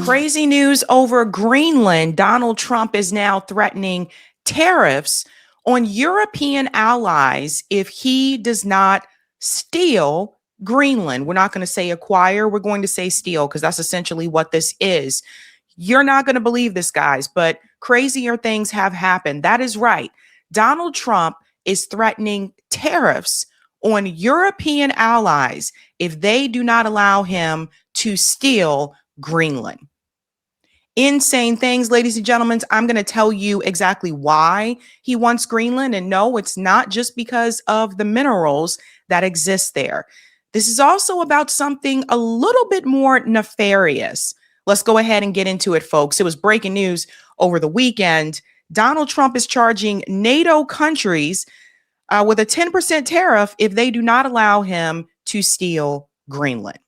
Crazy news over Greenland. Donald Trump is now threatening tariffs on European allies if he does not steal Greenland. We're not going to say acquire, we're going to say steal, because that's essentially what this is. You're not going to believe this, guys, but crazier things have happened. That is right. Donald Trump is threatening tariffs on European allies if they do not allow him to steal Greenland. Insane things, ladies and gentlemen. I'm going to tell you exactly why he wants Greenland. And no, it's not just because of the minerals that exist there. This is also about something a little bit more nefarious. Let's go ahead and get into it, folks. It was breaking news over the weekend. Donald Trump is charging NATO countries with a 10% tariff if they do not allow him to steal Greenland.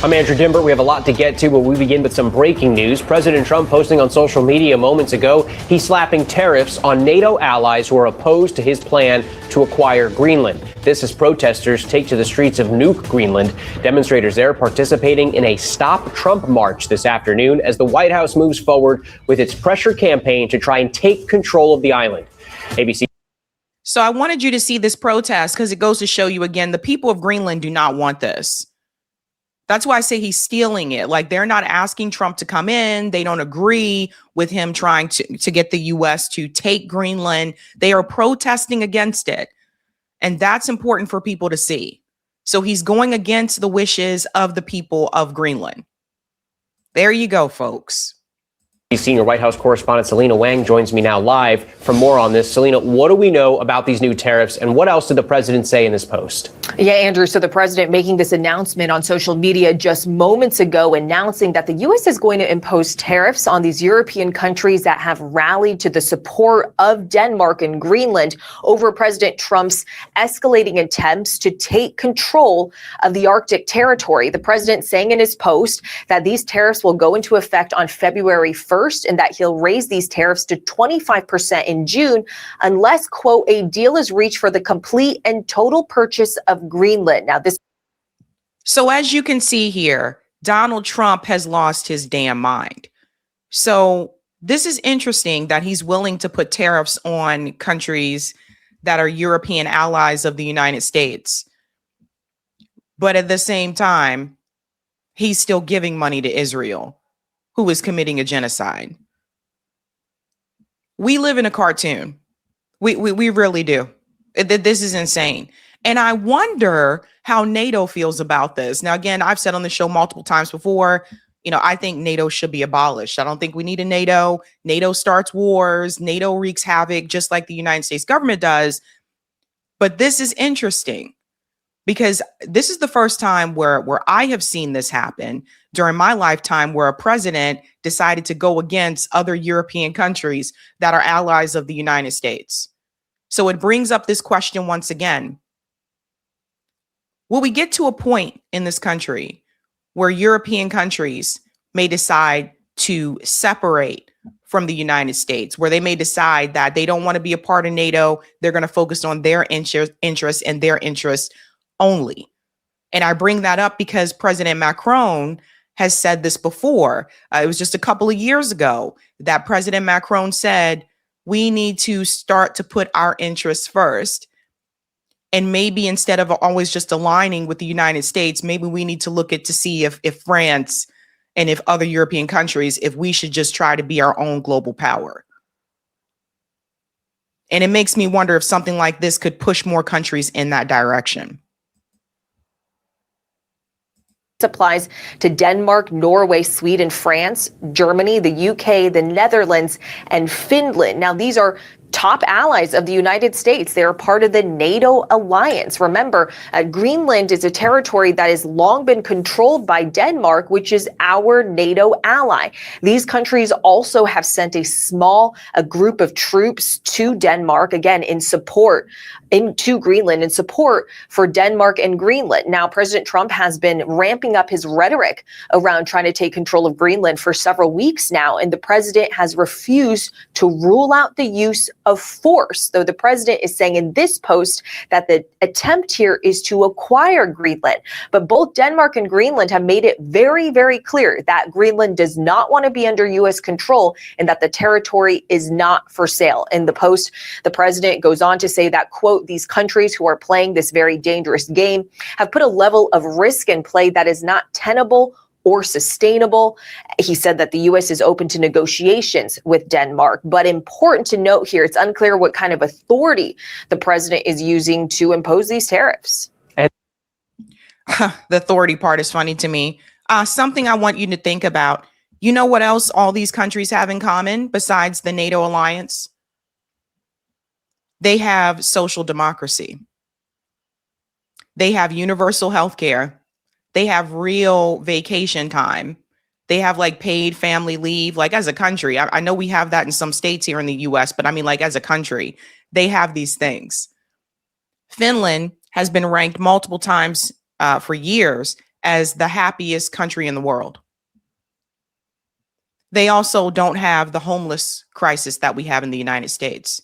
I'm Andrew Dimber. We have a lot to get to, but we begin with some breaking news. President Trump posting on social media moments ago, he's slapping tariffs on NATO allies who are opposed to his plan to acquire Greenland. This as protesters take to the streets of nuke Greenland. Demonstrators there participating in a Stop Trump march this afternoon as the White House moves forward with its pressure campaign to try and take control of the island. ABC. So I wanted you to see this protest because it goes to show you again, the people of Greenland do not want this. That's why I say he's stealing it. Like, they're not asking Trump to come in. They don't agree with him trying to get the U.S. to take Greenland. They are protesting against it. And that's important for people to see. So he's going against the wishes of the people of Greenland. There you go, folks. Senior White House correspondent Selena Wang joins me now live for more on this. Selena, what do we know about these new tariffs, and what else did the president say in this post? Yeah, Andrew, so the president making this announcement on social media just moments ago, announcing that the U.S. is going to impose tariffs on these European countries that have rallied to the support of Denmark and Greenland over President Trump's escalating attempts to take control of the Arctic territory. The president saying in his post that these tariffs will go into effect on February 1st. And that he'll raise these tariffs to 25% in June unless, quote, a deal is reached for the complete and total purchase of Greenland. Now, this. So as you can see here, Donald Trump has lost his damn mind. So this is interesting that he's willing to put tariffs on countries that are European allies of the United States. But at the same time, he's still giving money to Israel, who is committing a genocide. We live in a cartoon. We really do. This is insane. And I wonder how NATO feels about this. Now, again, I've said on the show multiple times before, I think NATO should be abolished. I don't think we need a NATO. NATO starts wars. NATO wreaks havoc, just like the United States government does. But this is interesting, because this is the first time where I have seen this happen during my lifetime, where a president decided to go against other European countries that are allies of the United States. So it brings up this question once again. Will we get to a point in this country where European countries may decide to separate from the United States, where they may decide that they don't want to be a part of NATO? They're going to focus on their interests and their interests only. And I bring that up because President Macron has said this before. It was just a couple of years ago that President Macron said, we need to start to put our interests first. And maybe instead of always just aligning with the United States, maybe we need to look at to see if France and if other European countries, if we should just try to be our own global power. And it makes me wonder if something like this could push more countries in that direction. Applies to Denmark, Norway, Sweden, France, Germany, the UK, the Netherlands, and Finland. Now, these are top allies of the United States. They are part of the NATO alliance. Remember, Greenland is a territory that has long been controlled by Denmark, which is our NATO ally. These countries also have sent a group of troops to Denmark, again, in support into Greenland, in support for Denmark and Greenland. Now, President Trump has been ramping up his rhetoric around trying to take control of Greenland for several weeks now, and the president has refused to rule out the use of force, though the president is saying in this post that the attempt here is to acquire Greenland. But both Denmark and Greenland have made it very, very clear that Greenland does not want to be under U.S. control and that the territory is not for sale. In the post, the president goes on to say that, quote, these countries who are playing this very dangerous game have put a level of risk in play that is not tenable or sustainable. He said that the U.S. is open to negotiations with Denmark, but important to note here, it's unclear what kind of authority the president is using to impose these tariffs. The authority part is funny to me. Something I want you to think about. You know what else all these countries have in common besides the NATO alliance? They have social democracy. They have universal health care. They have real vacation time. They have like paid family leave, like as a country. I know we have that in some states here in the US, but I mean, like as a country, they have these things. Finland has been ranked multiple times for years as the happiest country in the world. They also don't have the homeless crisis that we have in the United States.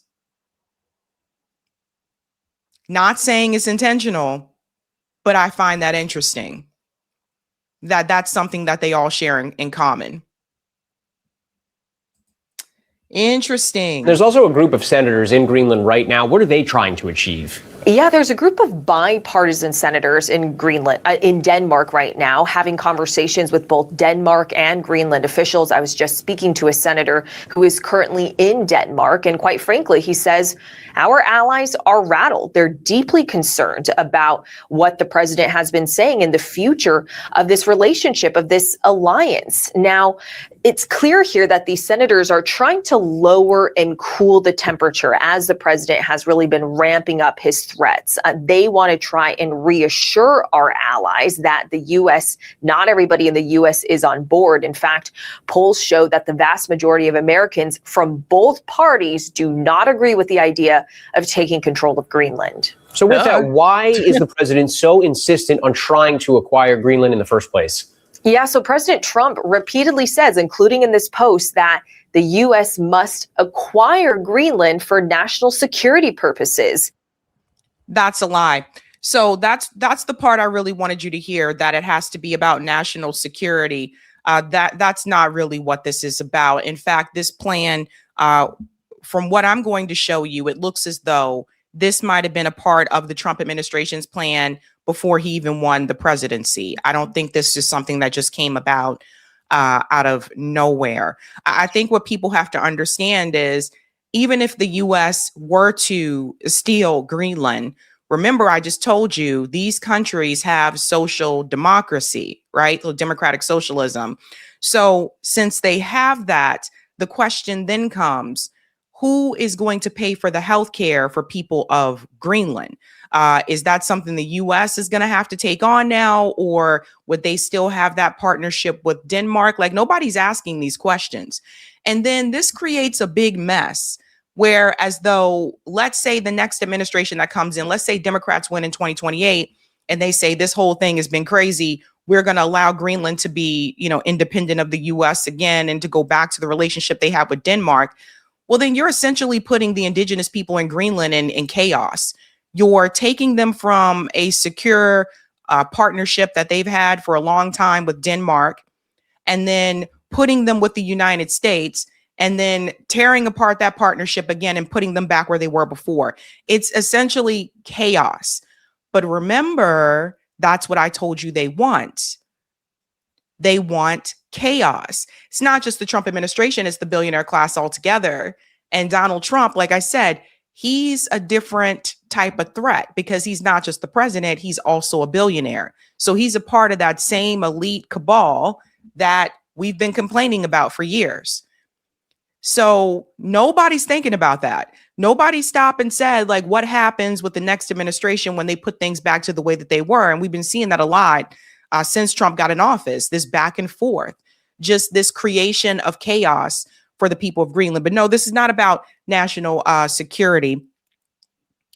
Not saying it's intentional, but I find that interesting. That's something that they all share in common. Interesting. There's also a group of senators in Greenland right now. What are they trying to achieve? Yeah, there's a group of bipartisan senators in in Denmark right now, having conversations with both Denmark and Greenland officials. I was just speaking to a senator who is currently in Denmark, and quite frankly, he says our allies are rattled. They're deeply concerned about what the president has been saying in the future of this relationship, of this alliance. Now, it's clear here that these senators are trying to lower and cool the temperature as the president has really been ramping up his threats. They want to try and reassure our allies that the U.S., not everybody in the U.S. is on board. In fact, polls show that the vast majority of Americans from both parties do not agree with the idea of taking control of Greenland. So with that, why is the president so insistent on trying to acquire Greenland in the first place? Yeah, so President Trump repeatedly says, including in this post, that the U.S. must acquire Greenland for national security purposes. That's a lie. So that's the part I really wanted you to hear, that it has to be about national security. That's not really what this is about. In fact, this plan, from what I'm going to show you, it looks as though this might have been a part of the Trump administration's plan before he even won the presidency. I don't think this is something that just came about out of nowhere. I think what people have to understand is, even if the U.S. were to steal Greenland, remember, I just told you these countries have social democracy, right? So democratic socialism. So since they have that, the question then comes, who is going to pay for the health care for people of Greenland? Is that something the U.S. is going to have to take on now, or would they still have that partnership with Denmark? Like, nobody's asking these questions. And then this creates a big mess where, as though, let's say the next administration that comes in, let's say Democrats win in 2028, and they say this whole thing has been crazy. We're going to allow Greenland to be, independent of the U.S. again and to go back to the relationship they have with Denmark. Well, then you're essentially putting the indigenous people in Greenland in chaos. You're taking them from a secure partnership that they've had for a long time with Denmark, and then putting them with the United States, and then tearing apart that partnership again and putting them back where they were before. It's essentially chaos. But remember, that's what I told you they want. They want chaos. It's not just the Trump administration, it's the billionaire class altogether. And Donald Trump, like I said, he's a different type of threat because he's not just the president, he's also a billionaire. So he's a part of that same elite cabal that we've been complaining about for years. So nobody's thinking about that. Nobody stopped and said, like, what happens with the next administration when they put things back to the way that they were? And we've been seeing that a lot since Trump got in office, this back and forth, just this creation of chaos for the people of Greenland. But no, this is not about national security.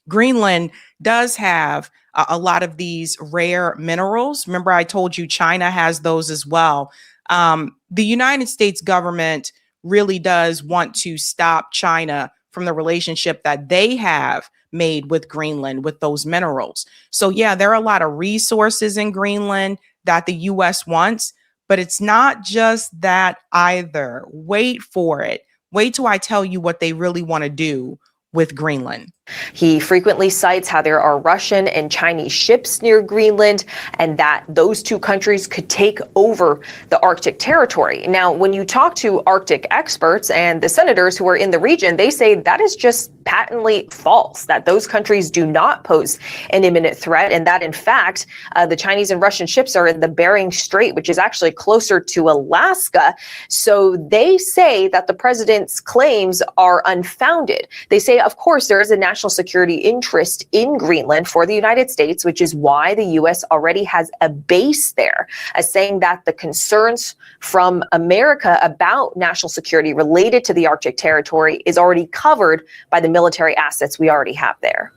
Greenland does have a lot of these rare minerals. Remember, I told you China has those as well. The United States government really does want to stop China from the relationship that they have made with Greenland, with those minerals. So yeah, there are a lot of resources in Greenland that the US wants, but it's not just that either. Wait for it. Wait till I tell you what they really want to do with Greenland. He frequently cites how there are Russian and Chinese ships near Greenland and that those two countries could take over the Arctic territory. Now, when you talk to Arctic experts and the senators who are in the region, they say that is just patently false, that those countries do not pose an imminent threat, and that, in fact, the Chinese and Russian ships are in the Bering Strait, which is actually closer to Alaska. So they say that the president's claims are unfounded. They say, of course, there is a national security interest in Greenland for the United States, which is why the U.S. already has a base there, saying that the concerns from America about national security related to the Arctic territory is already covered by the military assets we already have there.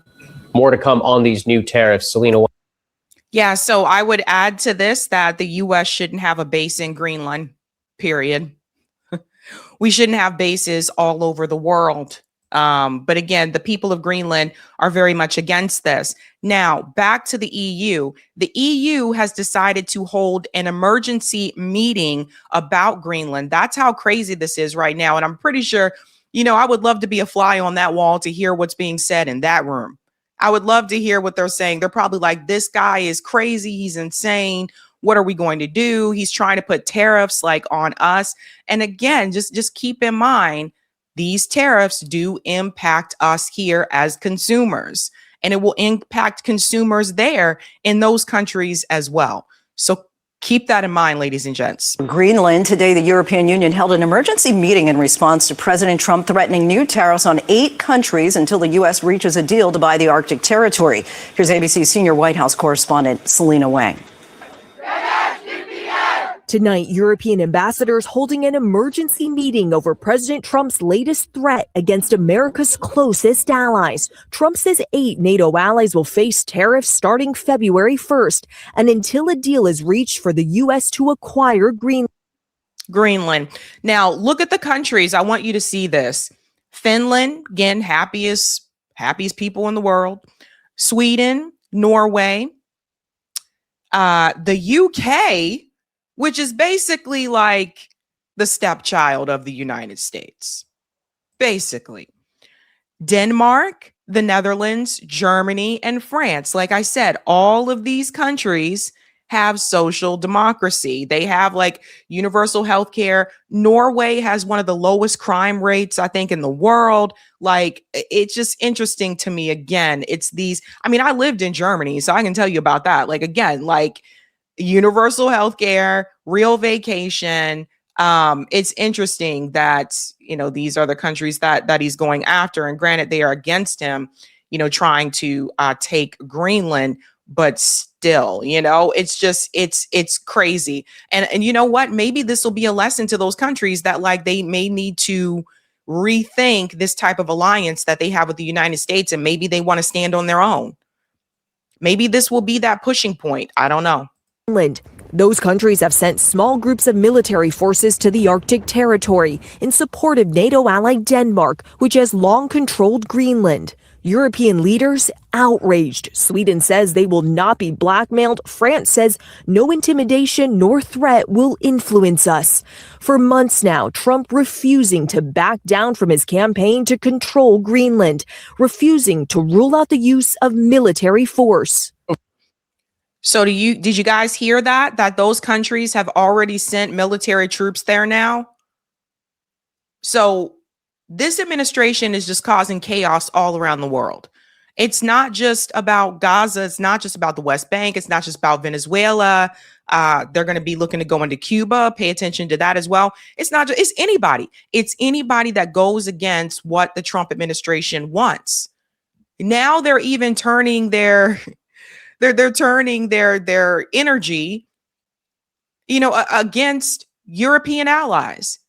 More to come on these new tariffs. Selena. Yeah, so I would add to this that the U.S. shouldn't have a base in Greenland, period. We shouldn't have bases all over the world. But again, the people of Greenland are very much against this. Now, back to the EU. The EU has decided to hold an emergency meeting about Greenland. That's how crazy this is right now. And I'm pretty sure, I would love to be a fly on that wall to hear what's being said in that room. I would love to hear what they're saying. They're probably like, this guy is crazy. He's insane. What are we going to do? He's trying to put tariffs like on us. And again, just keep in mind, these tariffs do impact us here as consumers, and it will impact consumers there in those countries as well. So keep that in mind, ladies and gents. Greenland. Today, the European Union held an emergency meeting in response to President Trump threatening new tariffs on 8 countries until the U.S. reaches a deal to buy the Arctic territory. Here's ABC's senior White House correspondent, Selena Wang. Tonight, European ambassadors holding an emergency meeting over President Trump's latest threat against America's closest allies. Trump says 8 NATO allies will face tariffs starting February 1st, and until a deal is reached for the U.S. to acquire Greenland. Now, look at the countries. I want you to see this. Finland, again, happiest people in the world. Sweden, Norway, the UK, which is basically like the stepchild of the United States. Basically. Denmark, the Netherlands, Germany, and France. Like I said, all of these countries have social democracy. They have like universal health care. Norway has one of the lowest crime rates, I think, in the world. Like, it's just interesting to me. Again, it's these, I lived in Germany, so I can tell you about that. Like, again, like, universal health care, real vacation. It's interesting that, these are the countries that he's going after. And granted, they are against him, trying to take Greenland, but still, it's crazy. And you know what? Maybe this will be a lesson to those countries that like they may need to rethink this type of alliance that they have with the United States. And maybe they want to stand on their own. Maybe this will be that pushing point. I don't know. Those countries have sent small groups of military forces to the Arctic territory in support of NATO ally Denmark, which has long controlled Greenland. European leaders outraged. Sweden says they will not be blackmailed. France says no intimidation nor threat will influence us. For months now, Trump refusing to back down from his campaign to control Greenland, refusing to rule out the use of military force. So did you guys hear that those countries have already sent military troops there now? So this administration is just causing chaos all around the world. It's not just about Gaza. It's not just about the West Bank. It's not just about Venezuela. They're going to be looking to go into Cuba. Pay attention to that as well. It's not just, it's anybody. It's anybody that goes against what the Trump administration wants. Now they're even turning their turning their energy, against European allies.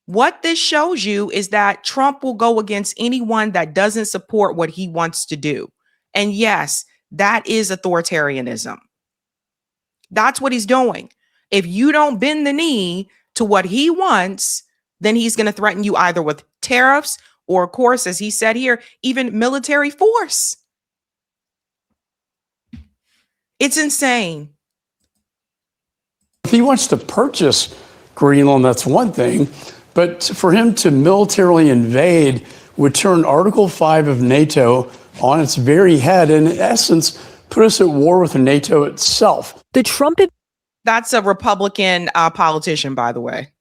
What this shows you is that Trump will go against anyone that doesn't support what he wants to do. And yes, that is authoritarianism. That's what he's doing. If you don't bend the knee to what he wants, then he's going to threaten you either with tariffs or, of course, as he said here, even military force. It's insane. If he wants to purchase Greenland, that's one thing. But for him to militarily invade would turn Article 5 of NATO on its very head and, in essence, put us at war with NATO itself. The Trump That's a Republican politician, by the way.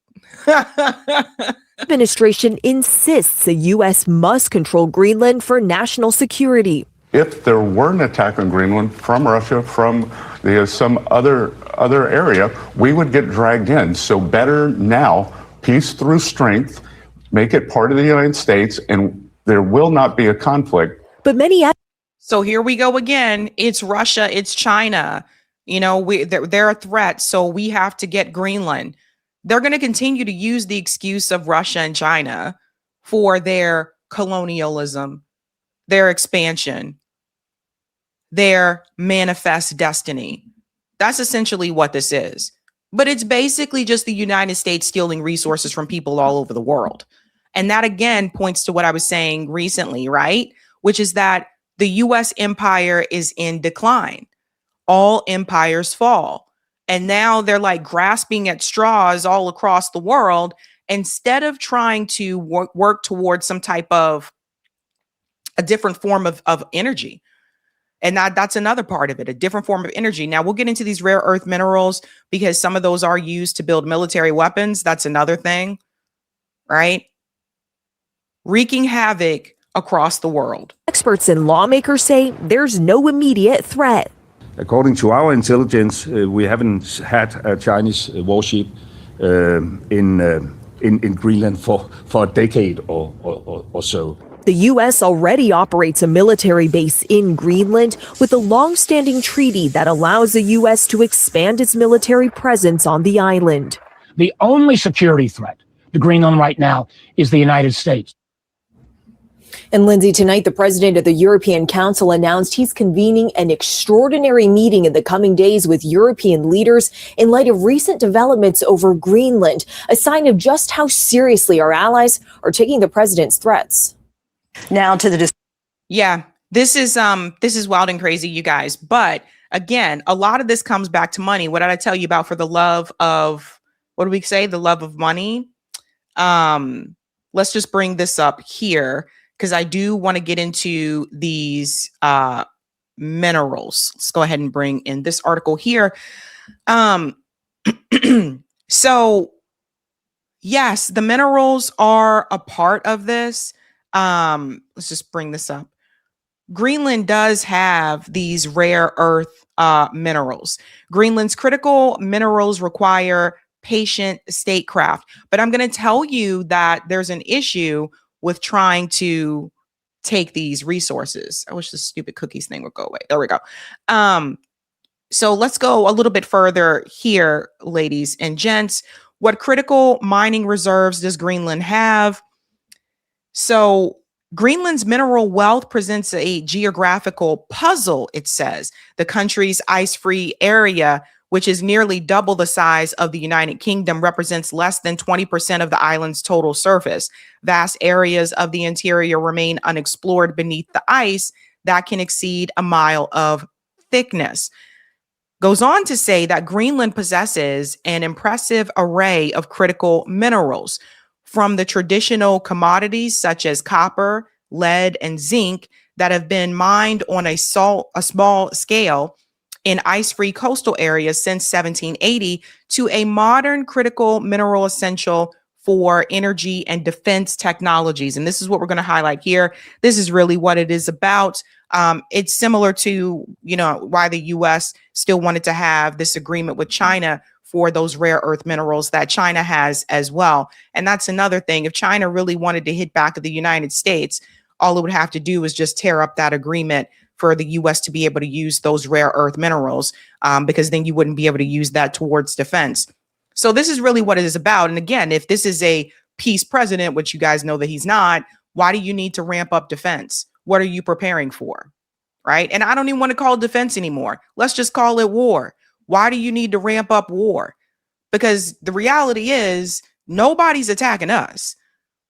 administration insists the U.S. must control Greenland for national security. If there were an attack on Greenland from Russia, from some other area, we would get dragged in. So better now, peace through strength, make it part of the United States, and there will not be a conflict. But many So here we go again. It's Russia, it's China. You know, they're a threat, so we have to get Greenland. They're going to continue to use the excuse of Russia and China for their colonialism, their expansion, their manifest destiny. That's essentially what this is. But it's basically just the United States stealing resources from people all over the world. And that, again, points to what I was saying recently, right? Which is that the U.S. empire is in decline. All empires fall. And now they're like grasping at straws all across the world instead of trying to work towards some type of a different form of energy. And that's another part of it, a different form of energy. Now, we'll get into these rare earth minerals because some of those are used to build military weapons. That's another thing, right? Wreaking havoc across the world. experts and lawmakers say there's no immediate threat. According to our intelligence, we haven't had a Chinese warship in Greenland for a decade or so. The U.S. already operates a military base in Greenland with a long-standing treaty that allows the U.S. to expand its military presence on the island. The only security threat to Greenland right now is the United States. And Lindsay, tonight, the president of the European Council announced he's convening an extraordinary meeting in the coming days with European leaders in light of recent developments over Greenland, a sign of just how seriously our allies are taking the president's threats. Now to the this is wild and crazy, you guys. But again, a lot of this comes back to money. What did I tell you about for the love of, what do we say? The love of money. Let's just bring this up here because I do want to get into these minerals. Let's go ahead and bring in this article here. So yes, the minerals are a part of this. Let's just bring this up. Greenland does have these rare earth minerals. Greenland's critical minerals require patient statecraft. But I'm going to tell you that there's an issue with trying to take these resources. I wish the stupid cookies thing would go away. There we go. So let's go a little bit further here, ladies and gents. What critical mining reserves does Greenland have? So Greenland's mineral wealth presents a geographical puzzle, it says. The country's ice-free area, which is nearly double the size of the United Kingdom, represents less than 20% of the island's total surface. Vast areas of the interior remain unexplored beneath the ice that can exceed a mile of thickness. Goes on to say that Greenland possesses an impressive array of critical minerals, from the traditional commodities such as copper, lead, and zinc that have been mined on a small scale in ice-free coastal areas since 1780 to a modern critical mineral essential for energy and defense technologies. And this is what we're going to highlight here. This is really what it is about. It's similar to, why the U.S. still wanted to have this agreement with China for those rare earth minerals that China has as well. And that's another thing. If China really wanted to hit back at the United States, all it would have to do is just tear up that agreement for the U.S. to be able to use those rare earth minerals, because then you wouldn't be able to use that towards defense. So this is really what it is about. And again, if this is a peace president, which you guys know that he's not, why do you need to ramp up defense? What are you preparing for? Right? And I don't even want to call it defense anymore. Let's just call it war. Why do you need to ramp up war? Because the reality is nobody's attacking us.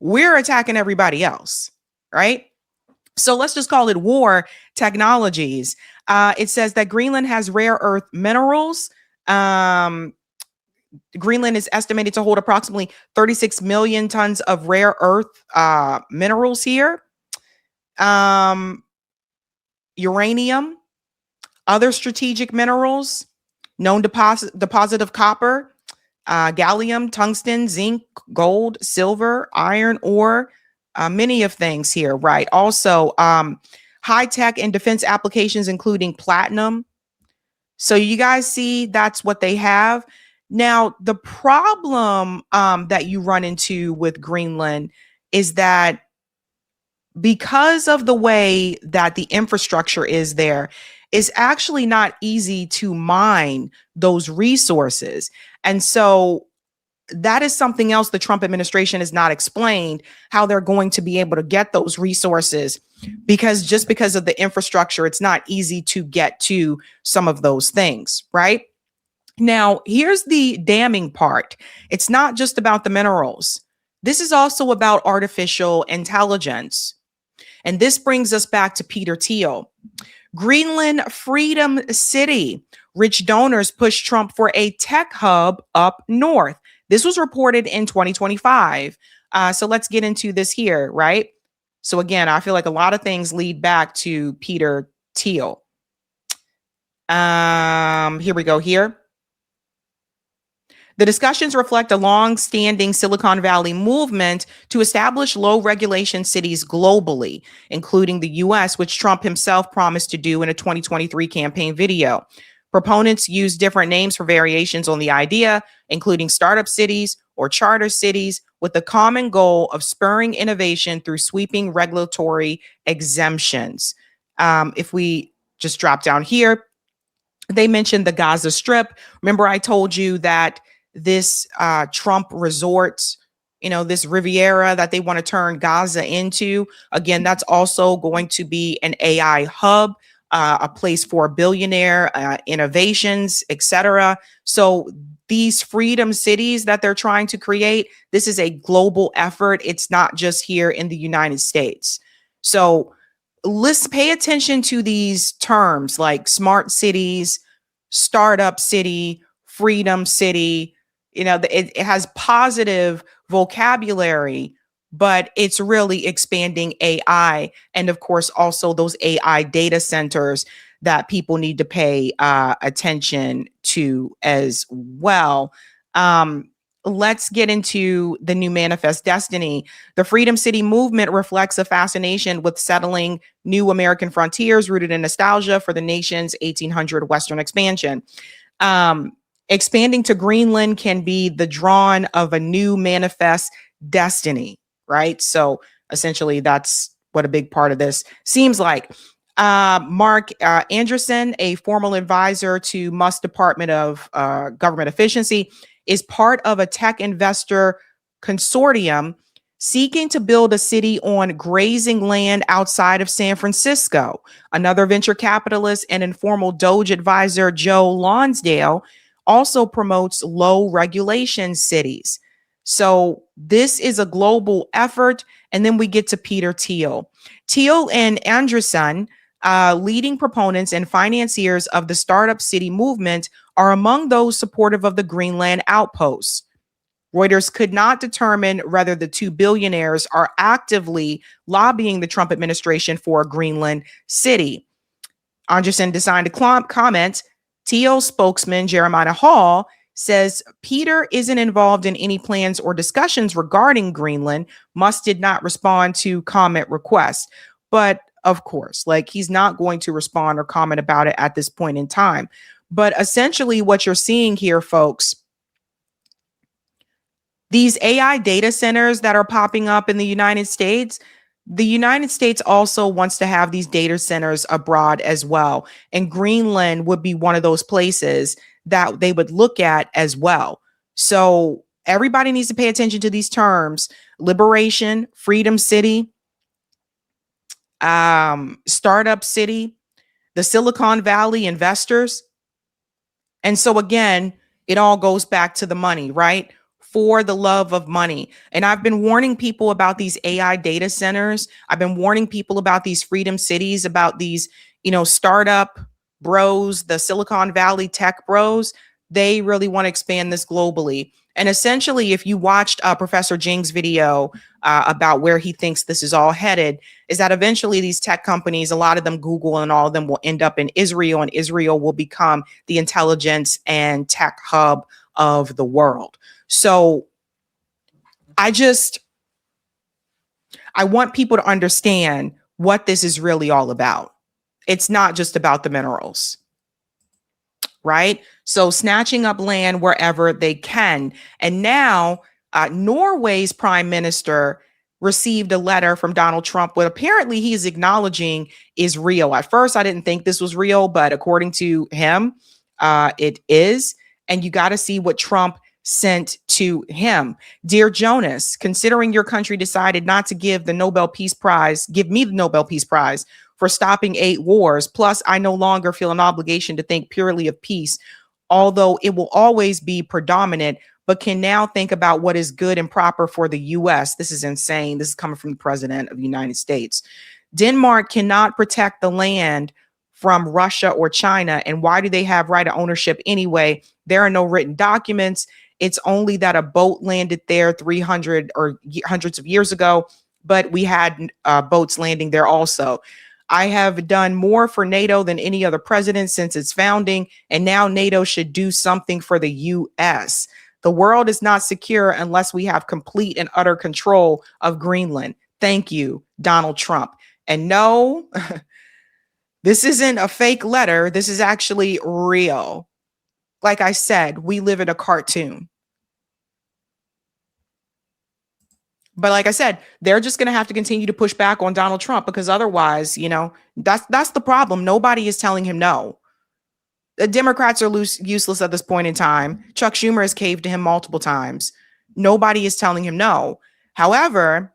we're attacking everybody else, right? So let's just call it war technologies. It says that Greenland has rare earth minerals. Greenland is estimated to hold approximately 36 million tons of rare earth minerals here. Uranium, other strategic minerals, known deposit of copper, gallium, tungsten, zinc, gold, silver, iron ore, many of things here, right? Also, high tech and defense applications, including platinum. So you guys see that's what they have. Now, the problem that you run into with Greenland is that because of the way that the infrastructure is there, is actually not easy to mine those resources. And so that is something else the Trump administration has not explained, how they're going to be able to get those resources, because just because of the infrastructure, it's not easy to get to some of those things, right? Now, here's the damning part. It's not just about the minerals. This is also about artificial intelligence. And this brings us back to Peter Thiel. Greenland Freedom City. Rich donors push Trump for a tech hub up north. This was reported in 2025. So let's get into this here, right? So again, I feel like a lot of things lead back to Peter Thiel. Here we go here. The discussions reflect a long-standing Silicon Valley movement to establish low-regulation cities globally, including the U.S., which Trump himself promised to do in a 2023 campaign video. Proponents use different names for variations on the idea, including startup cities or charter cities, with the common goal of spurring innovation through sweeping regulatory exemptions. If we just drop down here, they mentioned the Gaza Strip. Remember, I told you that this Trump resorts, this Riviera that they want to turn Gaza into. Again, that's also going to be an AI hub, a place for billionaire innovations, etc. So these freedom cities that they're trying to create, this is a global effort. It's not just here in the United States. So let's pay attention to these terms like smart cities, startup city, freedom city. It has positive vocabulary, but it's really expanding AI. And of course, also those AI data centers that people need to pay attention to as well. Let's get into the new Manifest Destiny. The Freedom City movement reflects a fascination with settling new American frontiers rooted in nostalgia for the nation's 1800 Western expansion. Expanding to Greenland can be the dawn of a new manifest destiny, right? So essentially, that's what a big part of this seems like. Mark Anderson, a former advisor to Musk's Department of Government Efficiency, is part of a tech investor consortium seeking to build a city on grazing land outside of San Francisco. Another venture capitalist and informal Doge advisor, Joe Lonsdale, also promotes low regulation cities. So this is a global effort. And then we get to Peter Thiel. Thiel and Anderson, leading proponents and financiers of the startup city movement, are among those supportive of the Greenland outposts. Reuters could not determine whether the two billionaires are actively lobbying the Trump administration for a Greenland city. Anderson designed a comment. Thiel spokesman Jeremiah Hall says Peter isn't involved in any plans or discussions regarding Greenland. Musk did not respond to comment requests. But of course, he's not going to respond or comment about it at this point in time. But essentially what you're seeing here, folks, these AI data centers that are popping up in the United States also wants to have these data centers abroad as well. And Greenland would be one of those places that they would look at as well. So everybody needs to pay attention to these terms: liberation, freedom city, startup city, the Silicon Valley investors. And so again, it all goes back to the money, right? for the love of money. And I've been warning people about these AI data centers. I've been warning people about these freedom cities, about these, startup bros, the Silicon Valley tech bros. They really want to expand this globally. And essentially, if you watched Professor Jing's video about where he thinks this is all headed, is that eventually these tech companies, a lot of them, Google and all of them, will end up in Israel, and Israel will become the intelligence and tech hub of the world. So I want people to understand what this is really all about. It's not just about the minerals, right? So snatching up land wherever they can. And now Norway's prime minister received a letter from Donald Trump, what apparently he's acknowledging is real. At first, I didn't think this was real, but according to him, it is. And you got to see what Trump sent to him. Dear Jonas, considering your country decided not to give the Nobel Peace Prize, give me the Nobel Peace Prize for stopping 8 wars. Plus, I no longer feel an obligation to think purely of peace, although it will always be predominant, but can now think about what is good and proper for the U.S. This is insane. This is coming from the president of the United States. Denmark cannot protect the land from Russia or China. And why do they have right of ownership anyway? There are no written documents. It's only that a boat landed there 300 or hundreds of years ago, but we had boats landing there also. I have done more for NATO than any other president since its founding, and now NATO should do something for the U.S. The world is not secure unless we have complete and utter control of Greenland. Thank you, Donald Trump. And no, this isn't a fake letter. This is actually real. Like I said, we live in a cartoon. But like I said, they're just going to have to continue to push back on Donald Trump, because otherwise, that's the problem. Nobody is telling him no. The Democrats are useless at this point in time. Chuck Schumer has caved to him multiple times. Nobody is telling him no. However,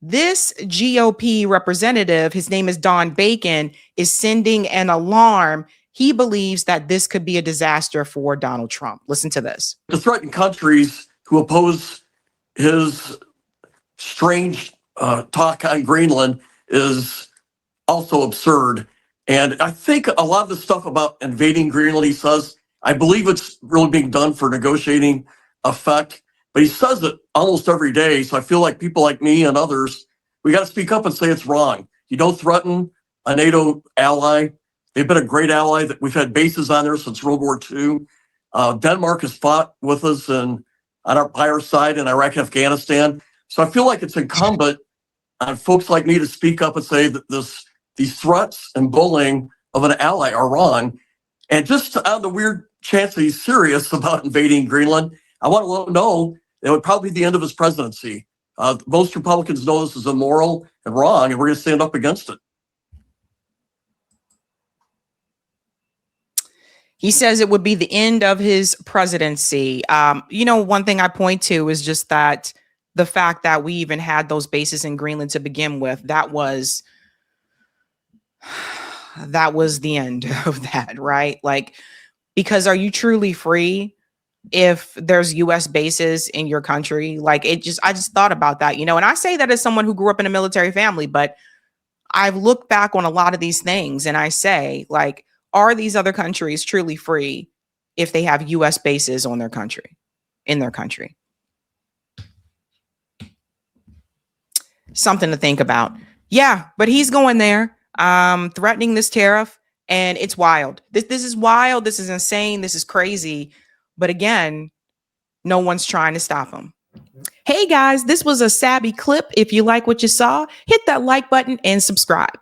this GOP representative, his name is Don Bacon, is sending an alarm. He believes that this could be a disaster for Donald Trump. Listen to this. To threaten countries who oppose his strange talk on Greenland is also absurd. And I think a lot of the stuff about invading Greenland, he says, I believe it's really being done for negotiating effect, but he says it almost every day. So I feel like people like me and others, we got to speak up and say it's wrong. You don't threaten a NATO ally. They've been a great ally. That we've had bases on there since World War II. Denmark has fought with us by our side in Iraq and Afghanistan. So I feel like it's incumbent on folks like me to speak up and say that these threats and bullying of an ally are wrong. And just on the weird chance that he's serious about invading Greenland, I want to let him know it would probably be the end of his presidency. Most Republicans know this is immoral and wrong, and we're going to stand up against it. He says it would be the end of his presidency. One thing I point to is just that the fact that we even had those bases in Greenland to begin with, that was the end of that, right? Like, because are you truly free if there's US bases in your country? Like, I just thought about that, and I say that as someone who grew up in a military family, but I've looked back on a lot of these things and I say, like, are these other countries truly free if they have US bases in their country? Something to think about. Yeah, but he's going there, threatening this tariff, and it's wild. This is wild. This is insane. This is crazy. But again, no one's trying to stop him. Hey guys, this was a Sabby clip. If you like what you saw, hit that like button and subscribe.